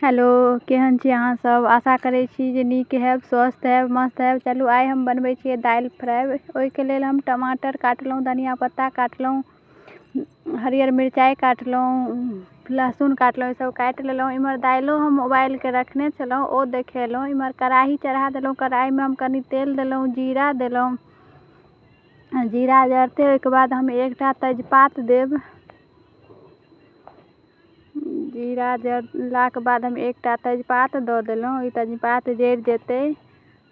Hello, केहन छी अहाँ सब। आशा करै छी जे नीक हैब, स्वस्थ हैब, मस्त हैब। चलू आइ हम बनबै छियै दालि फ्राइ। ओहिके लेल हम टमाटर काटलहुँ, धनिया पत्ता काटलहुँ, हरियर मिरचाइ काटलहुँ, लहसुन काटलहुँ, ईसब काटि लेलहुँ। इम्हर दालिओ हम उबालिके रखने छलहुँ, ओ देखेलहुँ। इम्हर कढ़ाही चढ़ा देलहुँ, कढ़ाइमे हम कनि तेल देलहुँ, जीरा देलहुँ। जीरा जरतै ओहिके बाद हम एकटा तेजपात देब। जीरा जरलाके बाद हम एकटा तेजपात दऽ देलहुँ। ई तेजपात जरि जेतै,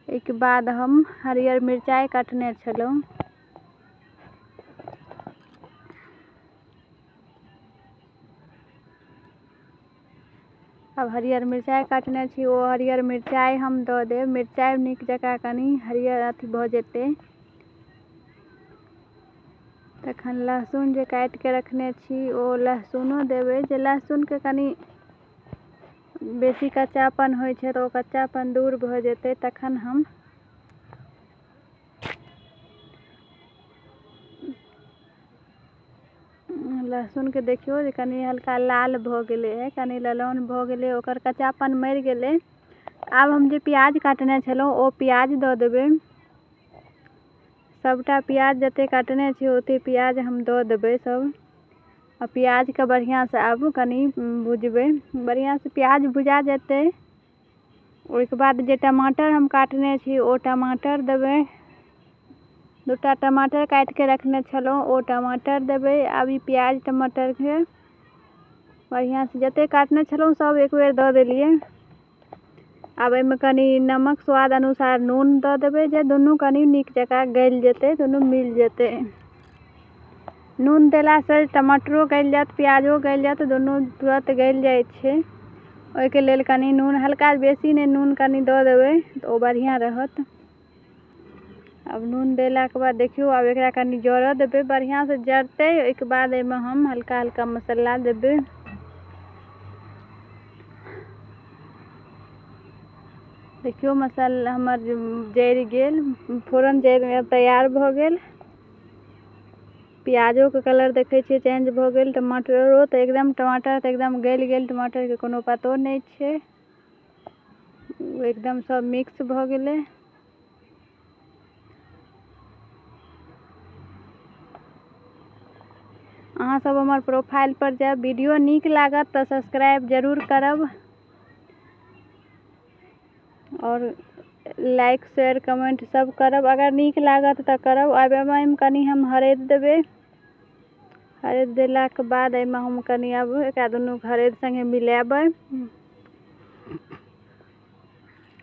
एहिके बाद हम हरियर मिरचाइ काटने छलहुँ, अब हरियर मिरचाइ काटने छी, ओ हरियर मिरचाइ हम दऽ देब। मिरचाइ नीक जकाँ कनि हरियर भऽ जेतै तखन लहसुन जे काटिके रखने छी ओ लहसुनो देबै। जे लहसुनके कनि बेसी कच्चापन होइ छै तऽ ओ कच्चापन दूर भऽ जेतै तखन हम लहसुनके देखियौ जे कनि हल्का लाल भऽ गेलै है, कनि ललौन भऽ गेलै, ओकर कच्चापन मरि गेलै। आब हम जे प्याज काटने छलहुँ ओ प्याज दऽ देबै। सबटा प्याज जतेक काटने छी ओतेक प्याज हम दऽ देबै सब। आ प्याजके बढ़िआँसँ आब कनि भुजबै। बढ़िआँसँ प्याज भुजा जेतै, ओहिके बाद जे टमाटर हम काटने छी ओ टमाटर देबै। दूटा टमाटर काटिके रखने छलहुँ ओ टमाटर देबै। आब ई प्याज टमाटरके बढ़िआँसँ जतेक काटने छलहुँ सब एक बेर दऽ देलिए। आब एहिमे कनि नमक स्वाद अनुसार नून दऽ देबै, जे दुनू कनि नीक जकाँ गलि जेतै, दुनू मिल जेतै। नून देलासँ टमाटरो गलि जायत, प्याजो गलि जायत, दुनू तुरन्त गलि जाइ छै। ओहिके लेल कनि नून हल्का बेसी नहि, नून कनि दऽ देबै तऽ ओ बढ़िआँ रहत। अब नून देलाके बाद देखियौ, आब एकरा कनि जरऽ देबै, बढ़िआँसँ जरतै। ओहिके बाद एहिमे हम हल्का हल्का मसाला देबै। देखियौ मसाला हमर जरि गेल, फोरन जरि तैयार भऽ गेल। प्याजोके कलर देखै छियै चेंज भऽ गेल। टमाटरो तऽ एकदम, टमाटर तऽ एकदम गलि गेल, टमाटरके कोनो पतो नहि छै, एकदम सब मिक्स भऽ गेलै। अहाँ सब हमर प्रोफाइल पर जायब, वीडियो नीक लागत तऽ सब्सक्राइब जरूर करब और लाइक शेयर कमेंट सब करब अगर नीक लागत तऽ करब। अब एहिमे कनि हम हरदि देबै। हरदि देलाके बाद एहिमे हम कनि अब एकरा दुनूके हरदि सङ्गे मिलेबै।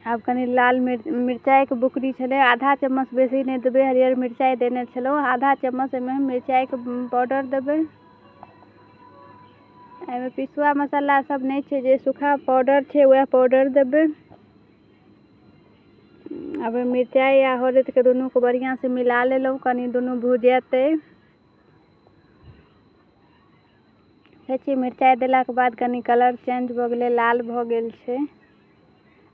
आब कनि लाल मिरचाइके बुकनी छलै, आधा चम्मच, बेसी नहि देबै। हरियर मिरचाइ देने छलहुँ, आधा चम्मच एहिमे हम मिरचाइके पाउडर देबै। एहिमे पिसुआ मसाला सब नहि छै, जे सूखा पाउडर छै वएह पाउडर देबै। अब मिरचाइ आ हरदिके दुनूके बढ़िआँसँ मिला लेलहुँ, कनि दुनू भुजेतै। देखिए मिरचाइ देलाके बाद कनि कलर चेंज भऽ गेलै, लाल भऽ गेल छै।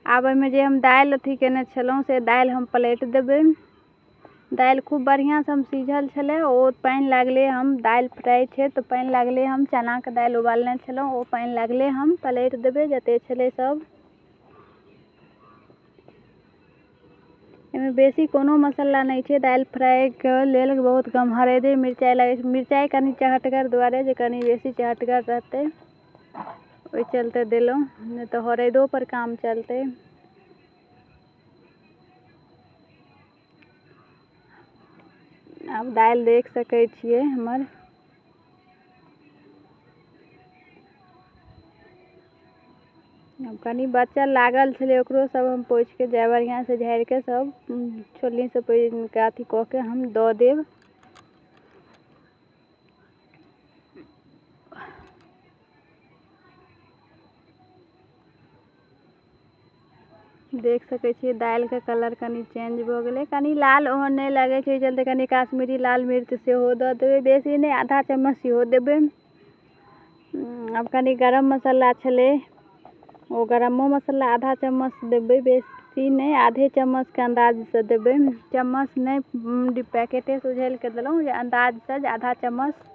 आब एहिमे जे हम दालि अथी केने छलहुँ से दालि हम पलटि देबै। दालि खूब बढ़िआँसँ हम सिझल छलै, ओ पानि लागलै, हम दालि फ्राइ छै तऽ पानि लागलै, हम चनाके दालि उबालने छलहुँ ओ पानि लागलै, हम पलटि देबै जतेक छलै सब। एहिमे बेसी कोनो मसाला नहि छै, दालि फ्राइके लेल बहुत कम हरदि मिरचाइ लगै छै। मिरचाइ कनि चहटगर दुआरे, जे कनि बेसी चहटगर रहतै ओहि चलते देलहुँ, नहि तऽ हरदिओ पर काम चलतै। आब दालि देख सकै छियै हमर कनि बचल लागल छलै, ओकरो सब हम पोछिके जाय बढ़िआँसँ झाड़िके सब छोलनीसँ पहिनके अथी कऽ के हम दऽ देब। देख सकै छियै दालिके कलर कनि चेंज भऽ गेलै, कनि लाल ओहन नहि लगै छै, ओहि चलते कनि काश्मीरी लाल मिर्च सेहो दऽ देबै, बेसी नहि, आधा चम्मच सेहो देबै। आब कनि गरम मसाला छलै, ओ गरमो मसाला आधा चम्मच देबै, बेसी नहि, आधे चम्मचके अंदाजसँ देबै। चम्मच नहि, पैकेटेसँ उझैलके देलहुँ, जे अंदाजसँ जे आधा चम्मच।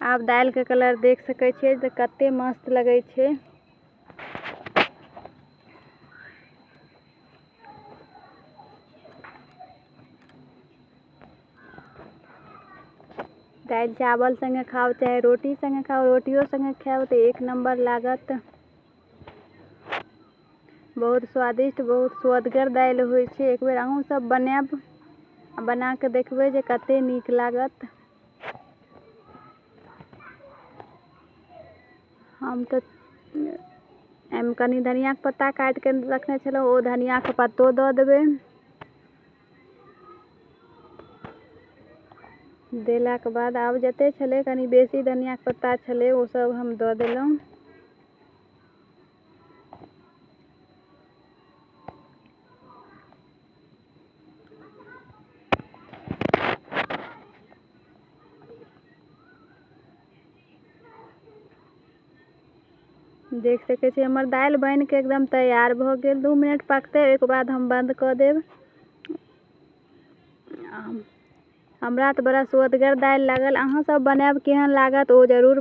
आप दालि के कलर देख सकै छियै जे कते मस्त लगै छै। दालि चावल संगे खाओ चाहे रोटी संगे खाओ, रोटियों संगे खाओ तो एक नंबर लागत। बहुत स्वादिष्ट, बहुत स्वदगर दालि होइ छै। एक बेर अहूँ सब बनाएब आ बना के देखबै जे कते नीक लागत। हम तो एहिमे कनी धनिया के पत्ता काटि के रखने छलहुँ, ओ धनिया के पत्तो दऽ देबै। देलाके बाद आब जते छलै कनी बेसी धनिया के पत्ता छलै ओ सब हम दऽ देलहुँ। देख सकै छी हमर दालि बनि के एकदम तैयार भऽ गेल। 2 मिनट पकतै, ओहिके बाद हम बंद कऽ देब। हमरा तऽ बड़ा स्वदगर दालि लागल। अहाँ सब बनाएब, केहन लागत ओ जरूर